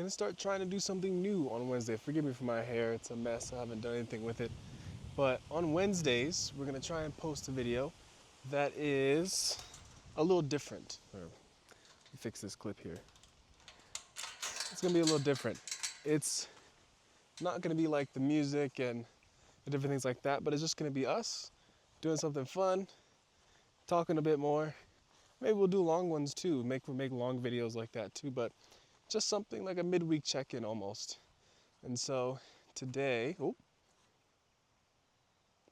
gonna start trying to do something new on Wednesday. Forgive me for my hair, it's a mess. I haven't done anything with it. But on Wednesdays, we're gonna try and post a video that is a little different. Let me fix this clip here. It's gonna be a little different. It's not gonna be like the music and the different things like that, but it's just gonna be us doing something fun, talking a bit more. Maybe we'll do long ones too. We'll make long videos like that too, but just something like a midweek check-in almost. And so today, oh,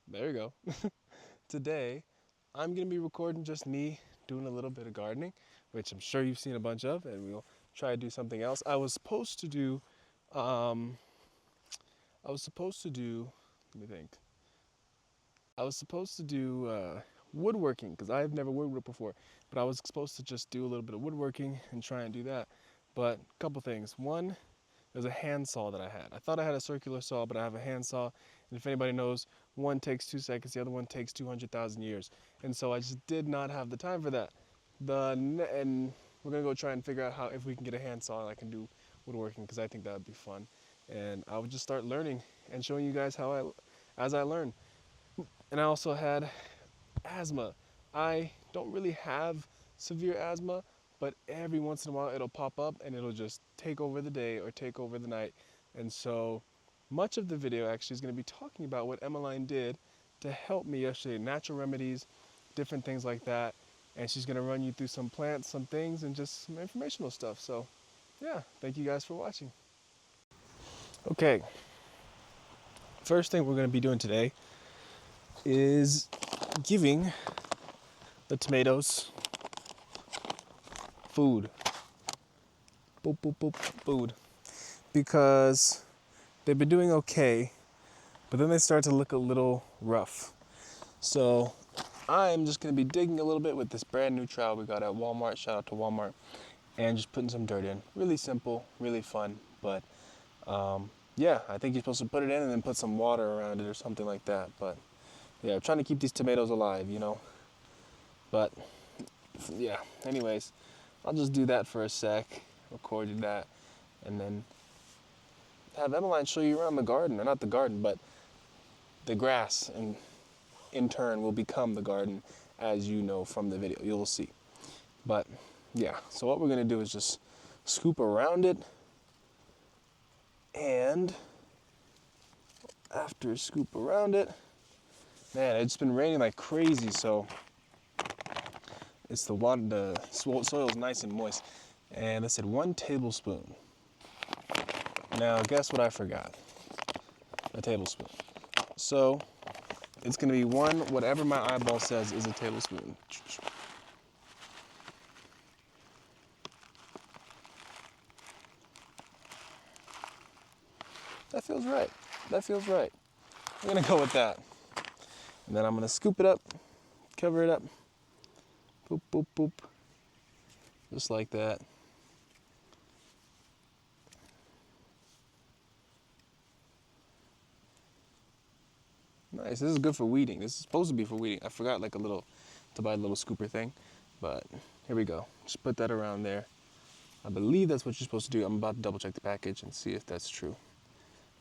there you go. Today, I'm gonna be recording just me doing a little bit of gardening, which I'm sure you've seen a bunch of, and we'll try to do something else. I was supposed to do, let me think. I was supposed to do woodworking because I've never woodworked before, but I was supposed to just do a little bit of woodworking and try and do that. But a couple things. One, there's a handsaw that I had. I thought I had a circular saw, but I have a handsaw. And if anybody knows, one takes 2 seconds, the other one takes 200,000 years. And so I just did not have the time for that. And we're gonna go try and figure out how, if we can get a handsaw and I can do woodworking, because I think that would be fun. And I would just start learning and showing you guys as I learn. And I also had asthma. I don't really have severe asthma, but every once in a while it'll pop up and it'll just take over the day or take over the night. And so much of the video actually is going to be talking about what Emmaline did to help me yesterday, natural remedies, different things like that. And she's going to run you through some plants, some things, and just some informational stuff. So yeah, thank you guys for watching. Okay, first thing we're going to be doing today is giving the tomatoes food. Boop, boop, boop, food. Because they've been doing okay, but then they start to look a little rough. So I'm just gonna be digging a little bit with this brand new trowel we got at Walmart, shout out to Walmart, and just putting some dirt in. Really simple, really fun, but yeah, I think you're supposed to put it in and then put some water around it or something like that. But yeah, I'm trying to keep these tomatoes alive, you know. But yeah, anyways, I'll just do that for a sec, recorded that, and then have Emmaline show you around the garden, or not the garden, but the grass, and in turn will become the garden, as you know from the video, you'll see. But yeah, so what we're gonna do is just scoop around it, and after scoop around it, man, it's been raining like crazy, so it's the water, the soil's nice and moist. And I said 1 tablespoon. Now guess what I forgot? A tablespoon. So it's gonna be whatever my eyeball says is a tablespoon. That feels right. That feels right. I'm gonna go with that. And then I'm gonna scoop it up, cover it up, boop, boop, boop, just like that. Nice, this is good for weeding. This is supposed to be for weeding. I forgot to buy a little scooper thing, but here we go. Just put that around there. I believe that's what you're supposed to do. I'm about to double check the package and see if that's true.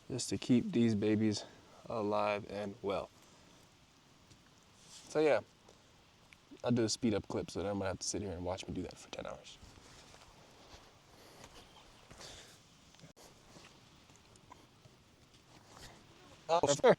Just to keep these babies alive and well. So yeah, I'll do a speed up clip, so then I'm gonna have to sit here and watch me do that for 10 hours. Oh, sure.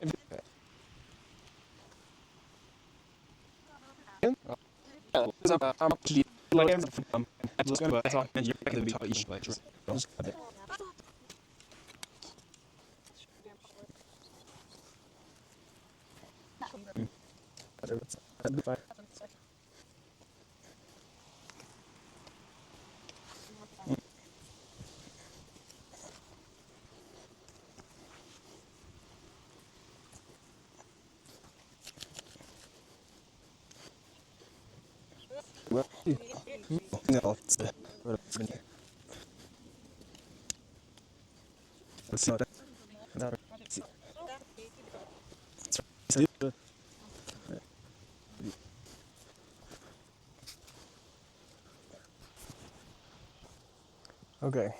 Okay,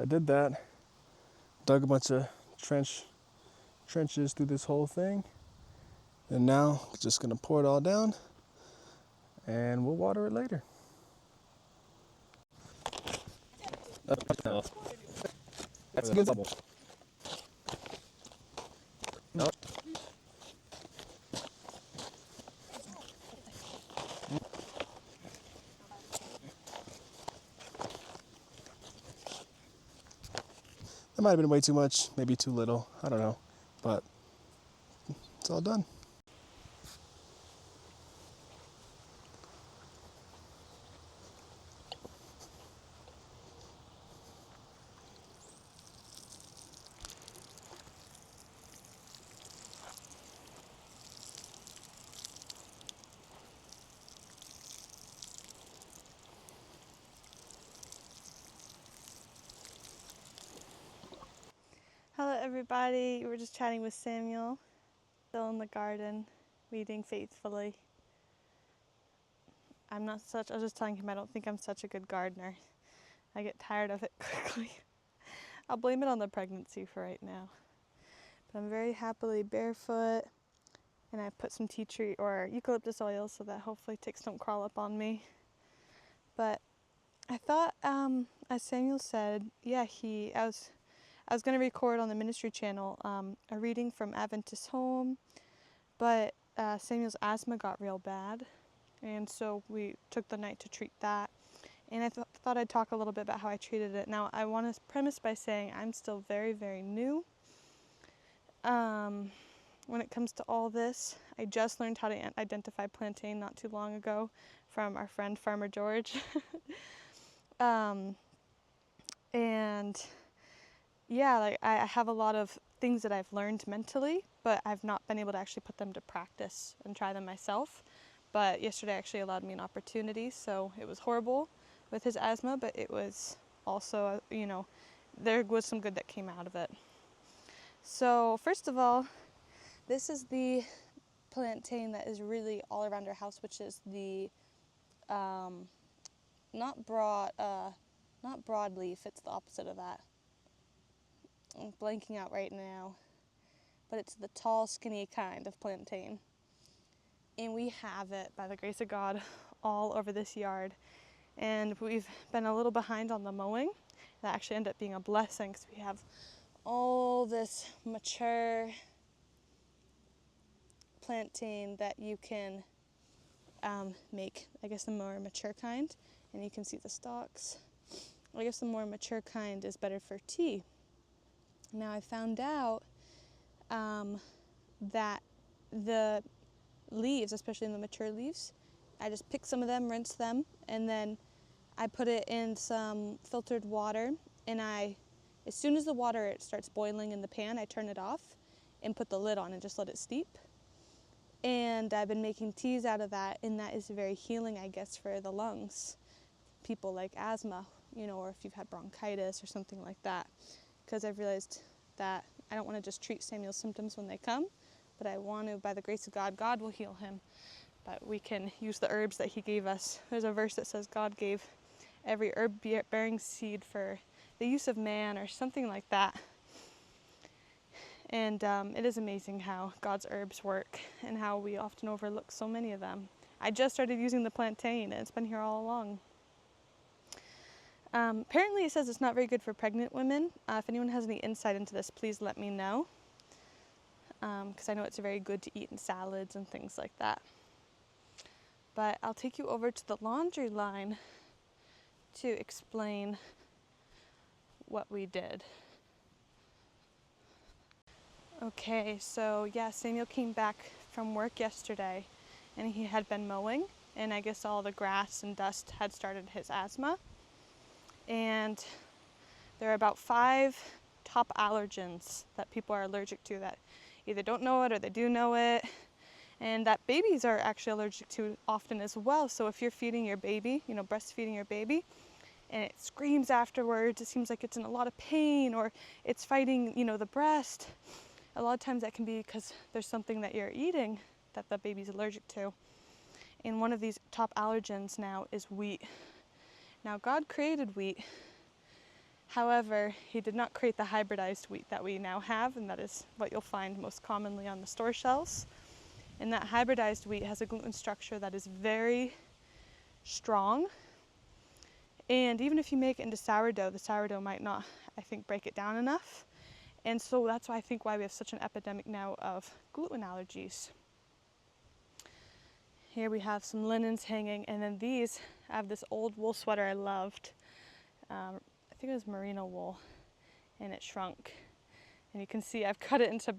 I did that, dug a bunch of trenches through this whole thing, and now just gonna pour it all down, and we'll water it later. That's good. No. That might have been way too much, maybe too little, I don't know, but it's all done. Hello everybody, we're just chatting with Samuel, still in the garden, weeding faithfully. I was just telling him I don't think I'm such a good gardener. I get tired of it quickly. I'll blame it on the pregnancy for right now. But I'm very happily barefoot, and I put some tea tree or eucalyptus oil so that hopefully ticks don't crawl up on me. But I thought, as Samuel said, I was going to record on the ministry channel a reading from Adventist Home, but Samuel's asthma got real bad, and so we took the night to treat that. And I thought I'd talk a little bit about how I treated it. Now, I want to premise by saying I'm still very, very new when it comes to all this. I just learned how to identify plantain not too long ago from our friend Farmer George. And yeah, like I have a lot of things that I've learned mentally, but I've not been able to actually put them to practice and try them myself. But yesterday actually allowed me an opportunity, so it was horrible with his asthma, but it was also, there was some good that came out of it. So first of all, this is the plantain that is really all around our house, which is the not broadleaf, it's the opposite of that. I'm blanking out right now, but it's the tall, skinny kind of plantain. And we have it, by the grace of God, all over this yard. And we've been a little behind on the mowing. That actually ended up being a blessing because we have all this mature plantain that you can make, I guess, the more mature kind. And you can see the stalks. I guess the more mature kind is better for tea. Now I found out that the leaves, especially in the mature leaves, I just pick some of them, rinse them, and then I put it in some filtered water, and as soon as the water starts boiling in the pan, I turn it off and put the lid on and just let it steep. And I've been making teas out of that, and that is very healing, I guess, for the lungs. People like asthma, or if you've had bronchitis or something like that. Because I've realized that I don't want to just treat Samuel's symptoms when they come, but I want to, by the grace of God, God will heal him. But we can use the herbs that he gave us. There's a verse that says God gave every herb-bearing seed for the use of man, or something like that. And it is amazing how God's herbs work and how we often overlook so many of them. I just started using the plantain, and it's been here all along. Apparently it says it's not very good for pregnant women. If anyone has any insight into this, please let me know. Because I know it's very good to eat in salads and things like that. But I'll take you over to the laundry line to explain what we did. Okay, so yeah, Samuel came back from work yesterday, and he had been mowing, and I guess all the grass and dust had started his asthma. And there are about 5 top allergens that people are allergic to that either don't know it or they do know it, and that babies are actually allergic to often as well. So if you're feeding your baby, breastfeeding your baby, and it screams afterwards, it seems like it's in a lot of pain, or it's fighting, the breast, a lot of times that can be because there's something that you're eating that the baby's allergic to. And one of these top allergens now is wheat. Now, God created wheat, However, he did not create the hybridized wheat that we now have, and that is what you'll find most commonly on the store shelves. And that hybridized wheat has a gluten structure that is very strong. And even if you make it into sourdough, the sourdough might not, I think, break it down enough. And so that's why I think why we have such an epidemic now of gluten allergies. Here we have some linens hanging, and then these, I have this old wool sweater I loved. I think it was merino wool, and it shrunk. And you can see I've cut it into,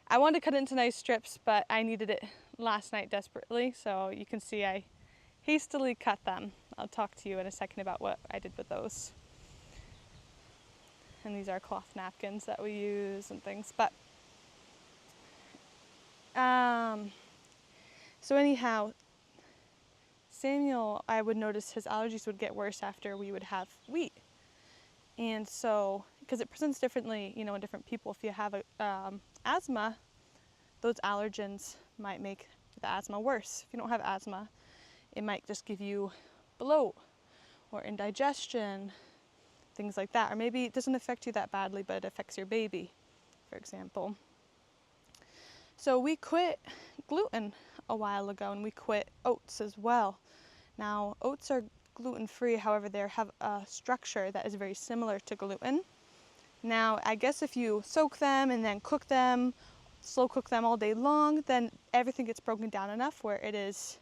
I wanted to cut it into nice strips, but I needed it last night desperately. So you can see I hastily cut them. I'll talk to you in a second about what I did with those. And these are cloth napkins that we use and things. But so anyhow, Samuel, I would notice his allergies would get worse after we would have wheat. And so, because it presents differently, in different people. If you have asthma, those allergens might make the asthma worse. If you don't have asthma, it might just give you bloat or indigestion, things like that. Or maybe it doesn't affect you that badly, but it affects your baby, for example. So we quit gluten a while ago, and we quit oats as well. Now, oats are gluten-free, however, they have a structure that is very similar to gluten. Now, I guess if you soak them and then cook them, slow cook them all day long, then everything gets broken down enough where it is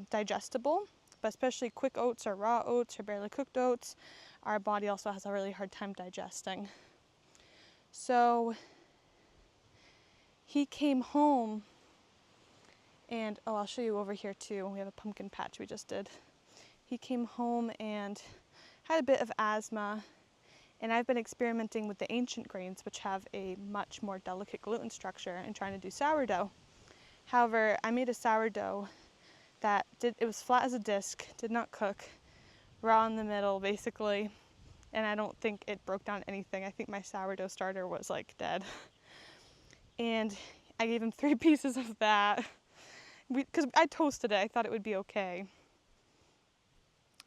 digestible. But especially quick oats or raw oats or barely cooked oats, our body also has a really hard time digesting. So he came home, and I'll show you over here too. We have a pumpkin patch we just did. He came home and had a bit of asthma, and I've been experimenting with the ancient grains, which have a much more delicate gluten structure, and trying to do sourdough. However, I made a sourdough that it was flat as a disc, did not cook, raw in the middle basically, and I don't think it broke down anything. I think my sourdough starter was like dead. And I gave him 3 pieces of that, because I toasted it, I thought it would be okay.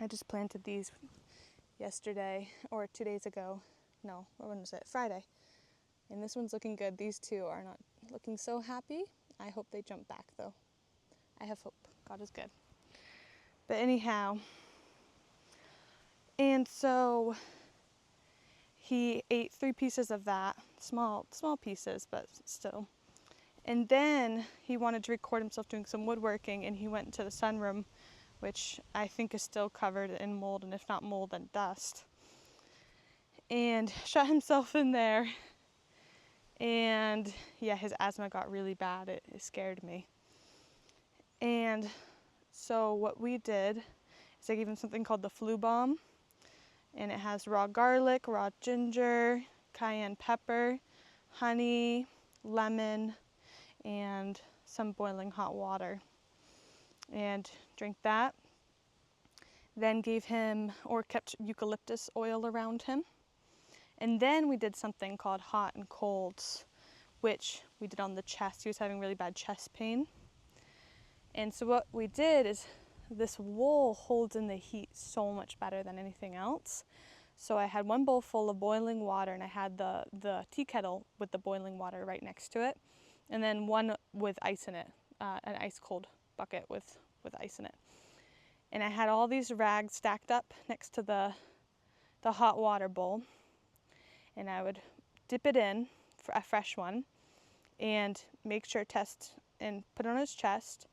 I just planted these yesterday, or 2 days ago. No, when was it? Friday. And this one's looking good. These two are not looking so happy. I hope they jump back though. I have hope. God is good. But anyhow, and so he ate 3 pieces of that, small pieces, but still. And then he wanted to record himself doing some woodworking, and he went into the sunroom, which I think is still covered in mold, and if not mold, then dust. And shut himself in there. And yeah, his asthma got really bad. It scared me. And so what we did is I gave him something called the flu bomb. And it has raw garlic, raw ginger, cayenne pepper, honey, lemon, and some boiling hot water. And drank that. Then gave him, or kept eucalyptus oil around him. And then we did something called hot and colds, which we did on the chest. He was having really bad chest pain. And so what we did is, this wool holds in the heat so much better than anything else. So I had 1 bowl full of boiling water, and I had the tea kettle with the boiling water right next to it. And then one with ice in it, an ice cold bucket with ice in it. And I had all these rags stacked up next to the hot water bowl. And I would dip it in, for a fresh one, and make sure test and put it on his chest.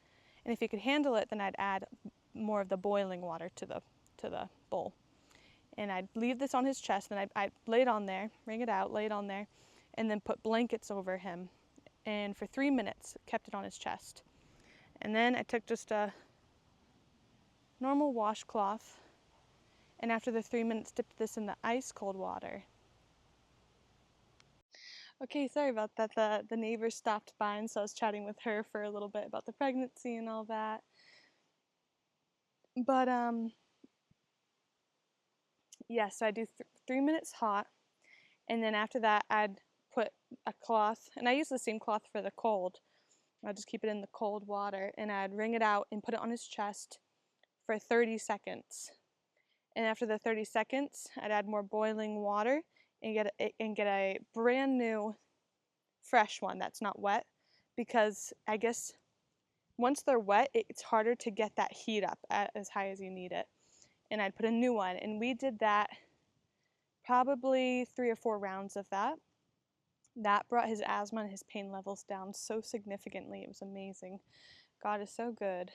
And if he could handle it, then I'd add more of the boiling water to the bowl. And I'd leave this on his chest, and I'd lay it on there, wring it out, lay it on there, and then put blankets over him. And for 3 minutes, kept it on his chest. And then I took just a normal washcloth, and after the 3 minutes, dipped this in the ice cold water. Okay, sorry about that. The neighbor stopped by, and so I was chatting with her for a little bit about the pregnancy and all that. But yeah, so I do 3 minutes hot, and then after that I'd put a cloth, and I use the same cloth for the cold. I'll just keep it in the cold water, and I'd wring it out and put it on his chest for 30 seconds. And after the 30 seconds, I'd add more boiling water and get a brand new fresh one that's not wet, because I guess once they're wet, it's harder to get that heat up as high as you need it. And I'd put a new one, and we did that probably 3 or 4 rounds of that. That brought his asthma and his pain levels down so significantly. It was amazing. God is so good.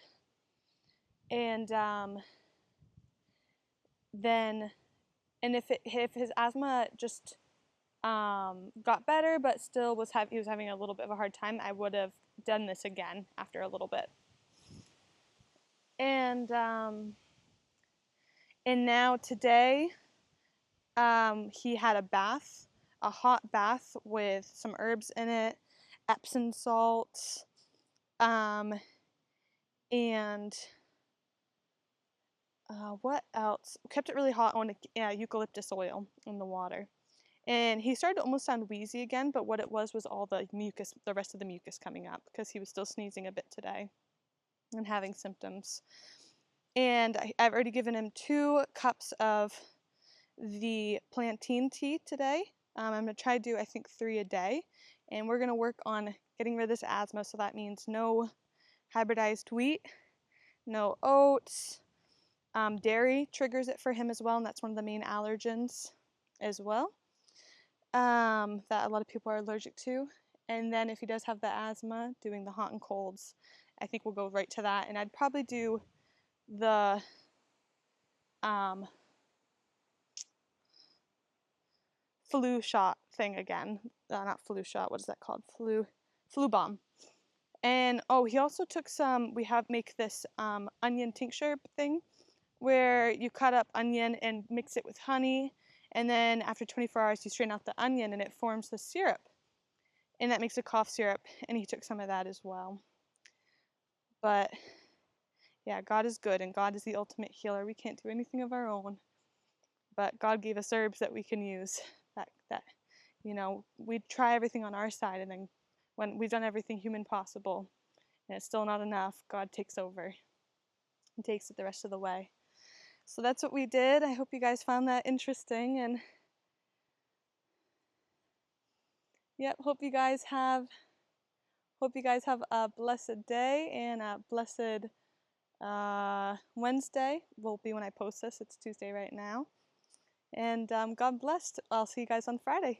And then, and if his asthma just got better, but still he was having a little bit of a hard time, I would have done this again after a little bit. And now today, he had a hot bath with some herbs in it, Epsom salts, and what else? Kept it really hot on eucalyptus oil in the water. And he started to almost sound wheezy again, but what it was all the mucus, the rest of the mucus coming up, because he was still sneezing a bit today and having symptoms. And I've already given him 2 cups of the plantain tea today. I'm going to try to do, I think, 3 a day. And we're going to work on getting rid of this asthma, so that means no hybridized wheat, no oats. Dairy triggers it for him as well, and that's one of the main allergens as well, that a lot of people are allergic to. And then if he does have the asthma, doing the hot and colds, I think we'll go right to that. And I'd probably do the flu shot thing again. Not flu shot, what is that called? Flu bomb. And he also took make this onion tincture thing, where you cut up onion and mix it with honey, and then after 24 hours you strain out the onion and it forms the syrup, and that makes a cough syrup, and he took some of that as well. But yeah, God is good, and God is the ultimate healer. We can't do anything of our own, but God gave us herbs that we can use, that we try everything on our side, and then when we've done everything human possible and it's still not enough, God takes over and takes it the rest of the way. So that's what we did. I hope you guys found that interesting, and yep, hope you guys have a blessed day, and a blessed Wednesday will be when I post this. It's Tuesday right now. And God bless. I'll see you guys on Friday.